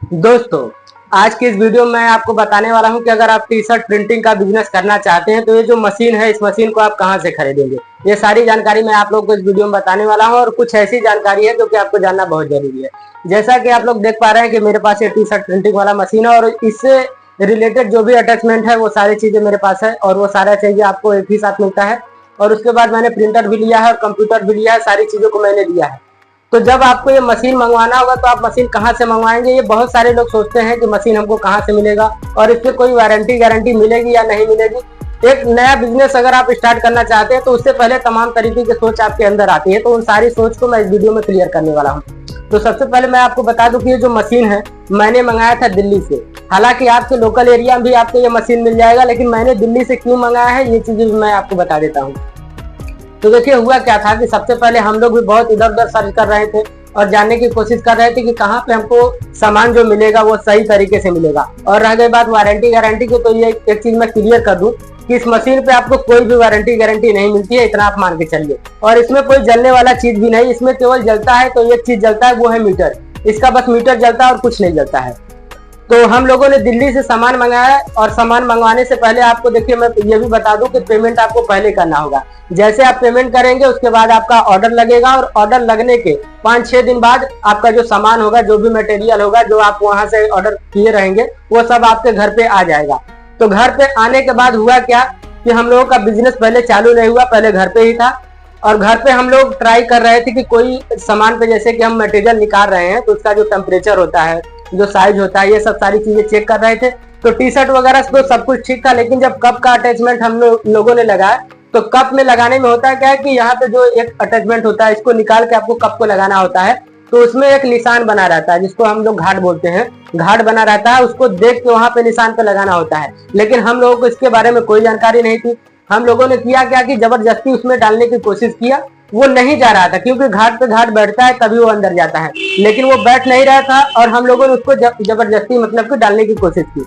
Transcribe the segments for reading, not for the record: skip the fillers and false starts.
दोस्तों, आज की इस वीडियो में मैं आपको बताने वाला हूं कि अगर आप टी शर्ट प्रिंटिंग का बिजनेस करना चाहते हैं तो ये जो मशीन है, इस मशीन को आप कहां से खरीदेंगे, ये सारी जानकारी मैं आप लोगों को इस वीडियो में बताने वाला हूं। और कुछ ऐसी जानकारी है जो कि आपको जानना बहुत जरूरी है। जैसा कि आप लोग देख पा रहे हैं कि मेरे पास ये टी शर्ट प्रिंटिंग वाला मशीन है और इससे रिलेटेड जो भी अटैचमेंट है वो सारी चीजें मेरे पास है और वो सारा चीजें आपको एक ही साथ मिलता है। और उसके बाद मैंने प्रिंटर भी लिया है और कंप्यूटर भी लिया है, सारी चीजों को मैंने लिया है। तो जब आपको ये मशीन मंगवाना होगा तो आप मशीन कहाँ से मंगवाएंगे, ये बहुत सारे लोग सोचते हैं कि मशीन हमको कहाँ से मिलेगा और इसकी कोई वारंटी गारंटी मिलेगी या नहीं मिलेगी। एक नया बिजनेस अगर आप स्टार्ट करना चाहते हैं तो उससे पहले तमाम तरीके की सोच आपके अंदर आती है, तो उन सारी सोच को मैं इस वीडियो में क्लियर करने वाला हूँ। तो सबसे पहले मैं आपको बता दूं कि ये जो मशीन है मैंने मंगाया था दिल्ली से। हालांकि आपके लोकल एरिया में भी आपको ये मशीन मिल जाएगा, लेकिन मैंने दिल्ली से क्यों मंगाया है ये चीजें मैं आपको बता देता हूँ। तो देखिए हुआ क्या था कि सबसे पहले हम लोग भी बहुत इधर उधर सर्च कर रहे थे और जानने की कोशिश कर रहे थे कि कहाँ पे हमको सामान जो मिलेगा वो सही तरीके से मिलेगा। और रह गई बात वारंटी गारंटी की, तो ये एक चीज मैं क्लियर कर दूं कि इस मशीन पे आपको कोई भी वारंटी गारंटी नहीं मिलती है, इतना आप मान के चलिए। और इसमें कोई जलने वाला चीज भी नहीं, इसमें केवल जलता है तो एक चीज जलता है, वो है मीटर। इसका बस मीटर जलता है और कुछ नहीं जलता है। तो हम लोगों ने दिल्ली से सामान मंगाया और सामान मंगवाने से पहले आपको देखिए मैं ये भी बता दूं कि पेमेंट आपको पहले करना होगा। जैसे आप पेमेंट करेंगे उसके बाद आपका ऑर्डर लगेगा और ऑर्डर लगने के 5-6 दिन बाद आपका जो सामान होगा, जो भी मटेरियल होगा, जो आप वहां से ऑर्डर किए रहेंगे वो सब आपके घर पे आ जाएगा। तो घर पे आने के बाद हुआ क्या कि हम लोगों का बिजनेस पहले चालू नहीं हुआ, पहले घर पे ही था। और घर पे हम लोग ट्राई कर रहे थे कि कोई सामान पे जैसे कि हम मटेरियल निकाल रहे हैं तो उसका जो टेम्परेचर होता है, जो साइज होता है, ये सब सारी चीजें चेक कर रहे थे। तो टी शर्ट वगैरह तो सब कुछ ठीक था, लेकिन जब कप का अटैचमेंट हम लोगों ने लगाया तो कप में लगाने में होता है क्या है कि यहाँ पे जो एक अटैचमेंट होता है इसको निकाल के आपको कप को लगाना होता है। तो उसमें एक निशान बना रहता है जिसको हम लोग घाट बोलते हैं, घाट बना रहता है, उसको देख के वहां पे निशान पे लगाना होता है। लेकिन हम लोगों को इसके बारे में कोई जानकारी नहीं थी। हम लोगों ने किया क्या कि जबरदस्ती उसमें डालने की कोशिश किया, वो नहीं जा रहा था क्योंकि घाट पे घाट बैठता है तभी वो अंदर जाता है, लेकिन वो बैठ नहीं रहा था और हम लोगों ने उसको जबरदस्ती मतलब कि डालने की कोशिश की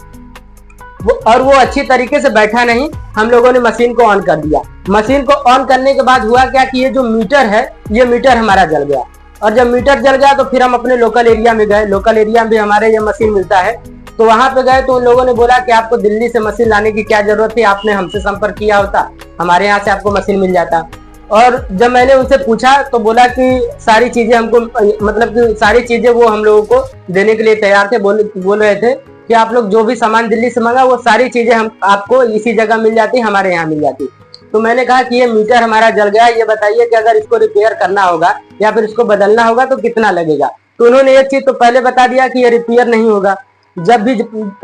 और वो अच्छी तरीके से बैठा नहीं। हम लोगों ने मशीन को ऑन कर दिया। मशीन को ऑन करने के बाद हुआ क्या कि ये जो मीटर है, ये मीटर हमारा जल गया। और जब मीटर जल गया तो फिर हम अपने लोकल एरिया में गए। लोकल एरिया में भी हमारे ये मशीन मिलता है, तो वहां पे गए तो उन लोगों ने बोला कि आपको दिल्ली से मशीन लाने की क्या जरूरत थी, आपने हमसे संपर्क किया होता, हमारे यहाँ से आपको मशीन मिल जाता। और जब मैंने उनसे पूछा तो बोला कि सारी चीजें हमको मतलब कि सारी चीजें वो हम लोगों को देने के लिए तैयार थे। बोल रहे थे कि आप लोग जो भी सामान दिल्ली से मंगा वो सारी चीजें हम आपको इसी जगह मिल जाती, हमारे यहाँ मिल जाती। तो मैंने कहा कि ये मीटर हमारा जल गया, ये बताइए कि अगर इसको रिपेयर करना होगा या फिर इसको बदलना होगा तो कितना लगेगा। तो उन्होंने एक चीज तो पहले बता दिया कि ये रिपेयर नहीं होगा, जब भी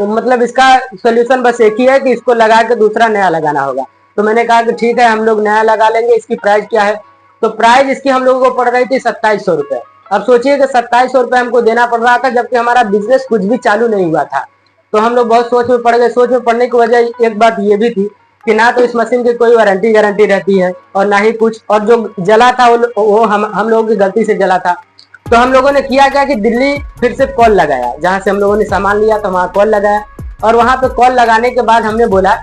मतलब इसका सोल्यूशन बस एक ही है कि इसको लगा के दूसरा नया लगाना होगा। तो मैंने कहा कि ठीक है, हम लोग नया लगा लेंगे। इसकी प्राइस क्या है? तो प्राइस इसकी हम लोगों को पड़ रही थी 2700 रुपए। अब सोचिए कि 2700 रुपए हमको देना पड़ रहा था जबकि हमारा बिजनेस कुछ भी चालू नहीं हुआ था। तो हम लोग बहुत सोच में पड़ गए। सोच में पड़ने की वजह एक बात ये भी थी कि ना तो इस मशीन की कोई वारंटी गारंटी रहती है और ना ही कुछ, और जो जला था वो हम लोगों की गलती से जला था। तो हम लोगों ने किया क्या कि दिल्ली फिर से कॉल लगाया, जहां से हम लोगों ने सामान लिया तो वहां कॉल लगाया। और वहां पे कॉल लगाने के बाद हमने बोला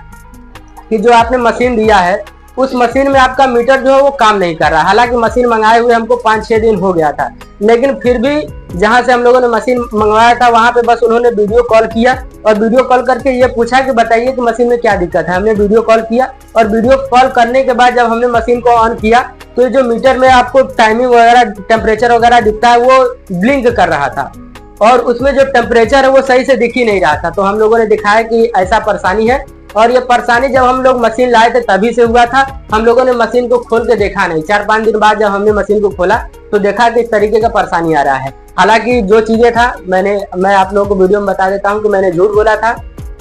कि जो आपने मशीन दिया है उस मशीन में आपका मीटर जो है वो काम नहीं कर रहा। हालांकि मशीन मंगाए हुए हमको 5-6 दिन हो गया था, लेकिन फिर भी जहां से हम लोगों ने मशीन मंगवाया था वहां पे बस उन्होंने वीडियो कॉल किया और वीडियो कॉल करके ये पूछा कि बताइए कि मशीन में क्या दिक्कत है। हमने वीडियो कॉल किया और वीडियो कॉल करने के बाद जब हमने मशीन को ऑन किया तो जो मीटर में आपको टाइमिंग वगैरह टेम्परेचर वगैरह दिखता है वो ब्लिंक कर रहा था और उसमें जो टेम्परेचर है वो सही से दिख ही नहीं रहा था। तो हम लोगों ने दिखाया कि ऐसा परेशानी है और ये परेशानी जब हम लोग मशीन लाए थे तभी से हुआ था। हम लोगों ने मशीन को खोल के देखा नहीं। 4-5 दिन बाद जब हमने मशीन को खोला तो देखा कि इस तरीके का परेशानी आ रहा है। हालांकि जो चीजें था मैं आप लोगों को वीडियो में बता देता हूँ कि मैंने झूठ बोला था।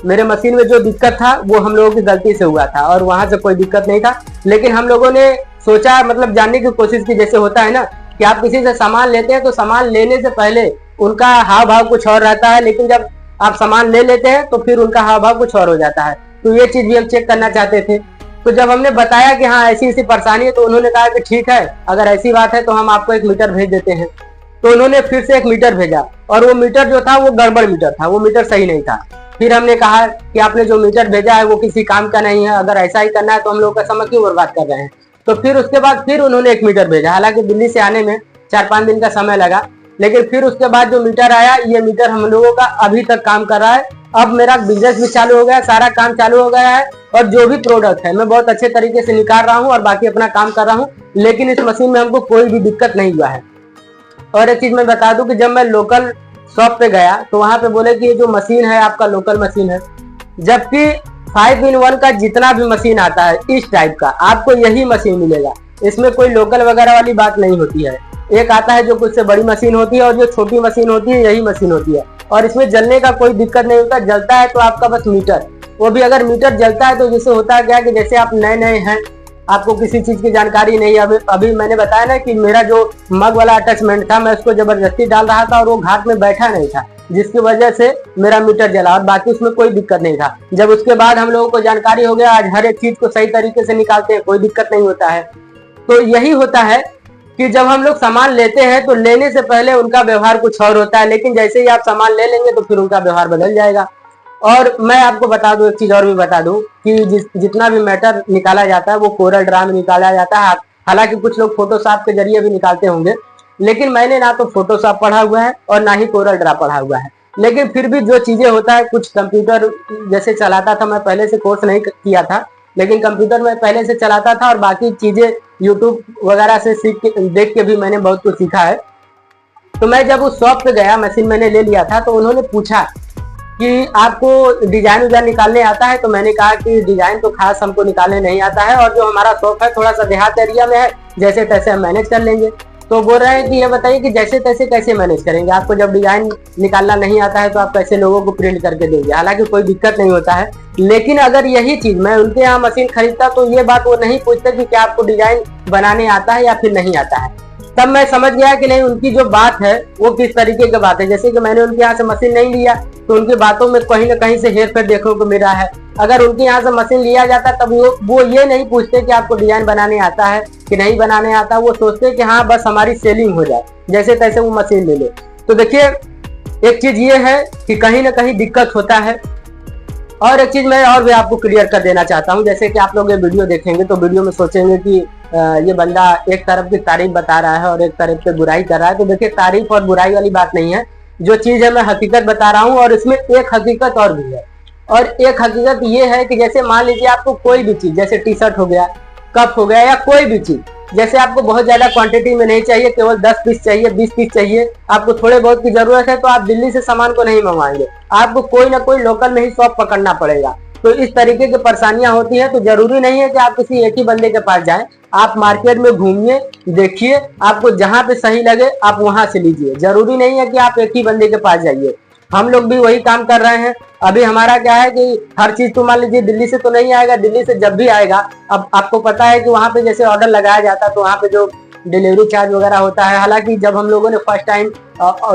मेरे मशीन में जो दिक्कत था वो हम लोगों की गलती से हुआ था और वहां से कोई दिक्कत नहीं था। लेकिन हम लोगों ने सोचा, मतलब जानने की कोशिश की, जैसे होता है ना कि आप किसी से सामान लेते हैं तो सामान लेने से पहले उनका हाव भाव कुछ और रहता है, लेकिन जब आप सामान ले लेते हैं तो फिर उनका हाव भाव कुछ और हो जाता है। तो ये चीज भी हम चेक करना चाहते थे। तो जब हमने बताया कि हाँ ऐसी ऐसी परेशानी है तो उन्होंने कहा कि ठीक है, अगर ऐसी बात है तो हम आपको एक मीटर भेज देते हैं। तो उन्होंने फिर से एक मीटर भेजा और वो मीटर जो था वो गड़बड़ मीटर था, वो मीटर सही नहीं था। फिर हमने कहा कि आपने जो मीटर भेजा है वो किसी काम का नहीं है, अगर ऐसा ही करना है तो हम लोग का समय क्यों बर्बाद कर रहे हैं। तो फिर उसके बाद फिर उन्होंने एक मीटर भेजा। हालांकि दिल्ली से आने में 4-5 दिन का समय लगा, लेकिन फिर उसके बाद जो मीटर आया, ये मीटर हम लोगों का अभी तक काम कर रहा है। अब मेरा बिजनेस भी चालू हो गया, सारा काम चालू हो गया है और जो भी प्रोडक्ट है मैं बहुत अच्छे तरीके से निकाल रहा हूँ और बाकी अपना काम कर रहा हूँ। लेकिन इस मशीन में हमको कोई भी दिक्कत नहीं हुआ है। और एक चीज मैं बता दूं कि जब मैं लोकल शॉप पे गया तो वहां पे बोले कि ये जो मशीन है आपका लोकल मशीन है, जबकि 5-in-1 का जितना भी मशीन आता है इस टाइप का आपको यही मशीन मिलेगा। इसमें कोई लोकल वगैरह वाली बात नहीं होती है। एक आता है जो कुछ से बड़ी मशीन होती है और जो छोटी मशीन होती है यही मशीन होती है। और इसमें जलने का कोई दिक्कत नहीं होता। जलता है तो आपका बस मीटर, वो भी अगर मीटर जलता है तो जैसे होता है क्या कि जैसे आप नए नए हैं, आपको किसी चीज की जानकारी नहीं है। अभी मैंने बताया ना कि मेरा जो मग वाला अटैचमेंट था मैं उसको जबरदस्ती डाल रहा था और वो घाट में बैठा नहीं था, जिसकी वजह से मेरा मीटर जला और बाकी उसमें कोई दिक्कत नहीं था। जब उसके बाद हम लोगों को जानकारी हो गया, आज हर एक चीज को सही तरीके से निकालते हैं, कोई दिक्कत नहीं होता है। तो यही होता है कि जब हम लोग सामान लेते हैं तो लेने से पहले उनका व्यवहार कुछ और होता है, लेकिन जैसे ही आप सामान ले लेंगे तो फिर उनका व्यवहार बदल जाएगा। और मैं आपको बता दूं, एक चीज और भी बता दूं कि जितना भी मैटर निकाला जाता है वो कोरल ड्रा में निकाला जाता है। हालांकि कुछ लोग फोटोशॉप के जरिए भी निकालते होंगे, लेकिन मैंने ना तो फोटोशॉप पढ़ा हुआ है और ना ही कोरल ड्रा पढ़ा हुआ है। लेकिन फिर भी जो चीजें होता है, कुछ कंप्यूटर जैसे चलाता था, मैं पहले से कोर्स नहीं किया था लेकिन कंप्यूटर में पहले से चलाता था और बाकी चीजें यूट्यूब वगैरह से देख के भी मैंने बहुत कुछ सीखा है। तो मैं जब उस शॉप पे गया, मशीन मैंने ले लिया था, तो उन्होंने पूछा कि आपको डिजाइन उजाइन निकालने आता है? तो मैंने कहा कि डिजाइन तो खास हमको निकालने नहीं आता है और जो हमारा शॉप है थोड़ा सा देहात एरिया में है, जैसे तैसे हम मैनेज कर लेंगे। तो बोल रहे हैं कि ये बताइए कि जैसे तैसे कैसे मैनेज करेंगे, आपको जब डिजाइन निकालना नहीं आता है तो आप कैसे लोगों को प्रिंट करके देंगे? हालांकि कोई दिक्कत नहीं होता है, लेकिन अगर यही चीज मैं उनके यहाँ मशीन खरीदता तो ये बात वो नहीं पूछते कि क्या आपको डिजाइन बनाने आता है या फिर नहीं आता है। तब मैं समझ गया कि नहीं, उनकी जो बात है वो किस तरीके की बात है। जैसे कि मैंने उनके यहाँ से मशीन नहीं लिया तो उनकी बातों में कहीं ना कहीं से हेरफेर देखने को मिला है। अगर उनके यहाँ से मशीन लिया जाता तब वो ये नहीं पूछते कि आपको डिजाइन बनाने आता है कि नहीं बनाने आता, वो सोचते कि हाँ बस हमारी सेलिंग हो जाए, जैसे तैसे वो मशीन ले ले। तो देखिए, एक चीज ये है कि कहीं ना कहीं दिक्कत होता है। और एक चीज मैं और भी आपको क्लियर कर देना चाहता हूँ। जैसे कि आप लोग ये वीडियो देखेंगे तो वीडियो में सोचेंगे कि ये बंदा एक तरफ की तारीफ बता रहा है और एक तरफ से बुराई कर रहा है। तो देखिए, तारीफ और बुराई वाली बात नहीं है। जो चीज है मैं हकीकत बता रहा हूँ और इसमें एक हकीकत और भी है। और एक हकीकत ये है कि जैसे मान लीजिए आपको कोई भी चीज, जैसे टी शर्ट हो गया, कप हो गया या कोई भी चीज, जैसे आपको बहुत ज्यादा क्वांटिटी में नहीं चाहिए, केवल 10 पीस चाहिए, 20 पीस चाहिए, आपको थोड़े बहुत की जरूरत है, तो आप दिल्ली से सामान को नहीं मंगवाएंगे, आपको कोई ना कोई लोकल में ही शॉप पकड़ना पड़ेगा। तो इस तरीके की परेशानियां होती हैं। तो जरूरी नहीं है कि आप किसी एक ही बंदे के पास जाएं, आप मार्केट में घूमिए, देखिए, आपको जहां पे सही लगे आप वहां से लीजिए। जरूरी नहीं है कि आप एक ही बंदे के पास जाइए। हम लोग भी वही काम कर रहे हैं। अभी हमारा क्या है कि हर चीज तो मान लीजिए दिल्ली से तो नहीं आएगा, दिल्ली से जब भी आएगा, अब आपको पता है कि वहां पे जैसे ऑर्डर लगाया जाता है तो वहां पे जो डिलीवरी चार्ज वगैरह होता है। हालांकि जब हम लोगों ने फर्स्ट टाइम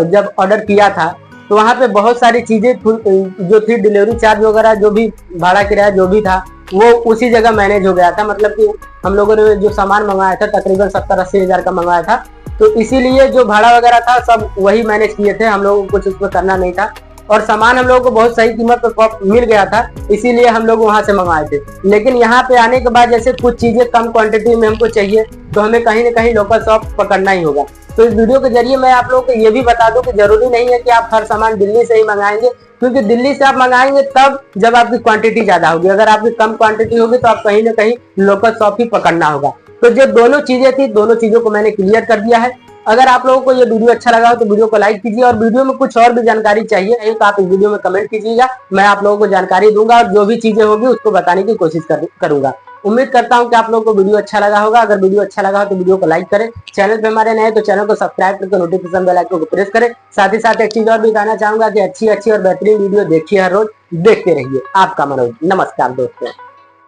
जब ऑर्डर किया था तो वहां पे बहुत सारी चीजें जो थी, डिलीवरी चार्ज वगैरह, जो भी भाड़ा किराया जो भी था, वो उसी जगह मैनेज हो गया था। मतलब कि हम लोगों ने जो सामान मंगाया था तकरीबन 70-80 हजार का मंगाया था, तो इसीलिए जो भाड़ा वगैरह था सब वही मैनेज किए थे, हम लोगों को कुछ उसमें करना नहीं था। और सामान हम लोगों को बहुत सही कीमत पर मिल गया था, इसीलिए हम लोग वहां से मंगवाए थे। लेकिन यहाँ पे आने के बाद जैसे कुछ चीजें कम क्वांटिटी में हमको चाहिए तो हमें कहीं ना कहीं लोकल शॉप पकड़ना ही होगा। तो इस वीडियो के जरिए मैं आप लोगों को ये भी बता दूं कि जरूरी नहीं है कि आप हर सामान दिल्ली से ही मंगाएंगे, क्योंकि दिल्ली से आप मंगाएंगे तब जब आपकी क्वांटिटी ज्यादा होगी। अगर आपकी कम क्वांटिटी होगी तो आप कहीं ना कहीं लोकल शॉप ही पकड़ना होगा। तो जो दोनों चीजें थी, दोनों चीजों को मैंने क्लियर कर दिया है। अगर आप लोगों को ये वीडियो अच्छा लगा हो तो वीडियो को लाइक कीजिए, और वीडियो में कुछ और भी जानकारी चाहिए तो आप इस वीडियो में कमेंट कीजिएगा, मैं आप लोगों को जानकारी दूंगा और जो भी चीजें होगी उसको बताने की कोशिश करूंगा। उम्मीद करता हूं कि आप लोगों को वीडियो अच्छा लगा होगा। अगर वीडियो अच्छा लगा हो तो वीडियो को लाइक करें, चैनल पे हमारे नए तो चैनल को सब्सक्राइब करके नोटिफिकेशन बेल आइकन को प्रेस करें। साथ ही साथ एक चीज और भी कहना चाहूंगा कि अच्छी और बेहतरीन वीडियो देखिए, हर रोज देखते रहिए। आपका मनोज। नमस्कार दोस्तों।